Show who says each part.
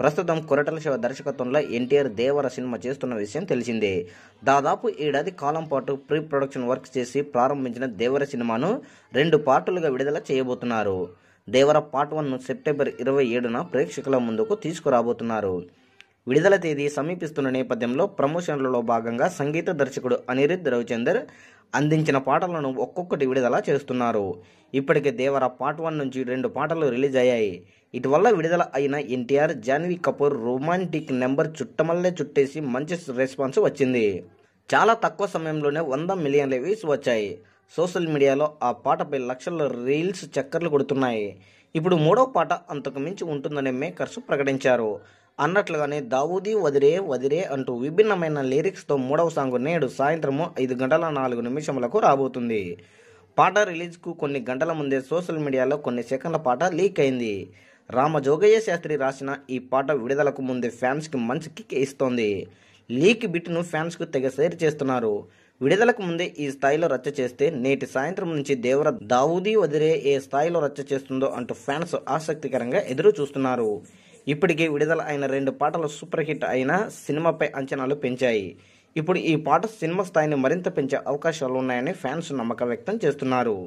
Speaker 1: ప్రస్తుతం కొరటాల శివ దర్శకత్వంలో ఎన్టీఆర్ దేవర సినిమా చేస్తున్న విషయం తెలిసిందే. దాదాపు ఏడాది కాలం పాటు ప్రీ ప్రొడక్షన్ వర్క్ చేసి ప్రారంభించిన దేవర సినిమాను 2 పార్టులుగా విడుదల చేయబోతున్నారు. దేవర పార్ట్ 1ను సెప్టెంబర్ 27న ప్రేక్షకుల ముందుకు తీసుకురాబోతున్నారు. విడుదల తేదీ సమీపిస్తున్న నేపథ్యంలో ప్రమోషన్లలో భాగంగా సంగీత దర్శకుడు అనిరుద్ రవిచందర్ అందించిన పాటలను ఒక్కొక్కటి విడుదల చేస్తున్నారు. ఇప్పటికే దేవర పార్ట్ 1 నుంచి 2 పాటలు రిలీజ్ అయ్యాయి. ఇటీవల విడుదల అయిన ఎన్టీఆర్, జాన్వీ కపూర్ రొమాంటిక్ నెంబర్ చుట్టమల్లే చుట్టేసి మంచి రెస్పాన్స్ వచ్చింది. చాలా తక్కువ సమయంలోనే 100 మిలియన్ల వ్యూస్ వచ్చాయి. సోషల్ మీడియాలో ఆ పాటపై లక్షల రీల్స్ చక్కర్లు కొడుతున్నాయి. ఇప్పుడు 3వ పాట అంతకు మించి ఉంటుందని మేకర్స్ ప్రకటించారు. అన్నట్లుగానే దావూదీ వదిరే వదిరే అంటూ విభిన్నమైన లిరిక్స్తో 3వ సాంగ్ నేడు సాయంత్రం 5:04 రాబోతుంది. పాట రిలీజ్కు కొన్ని గంటల ముందే సోషల్ మీడియాలో కొన్ని సెకండ్ల పాట లీక్ అయింది. రామజోగయ్య శాస్త్రి రాసిన ఈ పాట విడుదలకు ముందే ఫ్యాన్స్కి మంచి కిక్ ఇస్తోంది. లీక్ బిట్ను ఫ్యాన్స్కు తెగ షేర్ చేస్తున్నారు. విడుదలకు ముందే ఈ స్థాయిలో రచ్చ చేస్తే నేటి సాయంత్రం నుంచి దేవర దావూదీ వదిరే ఏ స్థాయిలో రచ్చ చేస్తుందో అంటూ ఫ్యాన్స్ ఆసక్తికరంగా ఎదురు చూస్తున్నారు. ఇప్పటికే విడుదల అయిన 2 పాటలు సూపర్ హిట్ అయిన సినిమాపై అంచనాలు పెంచాయి. ఇప్పుడు ఈ పాట సినిమా స్థాయిని మరింత పెంచే అవకాశాలు ఉన్నాయని ఫ్యాన్స్ నమ్మకం వ్యక్తం చేస్తున్నారు.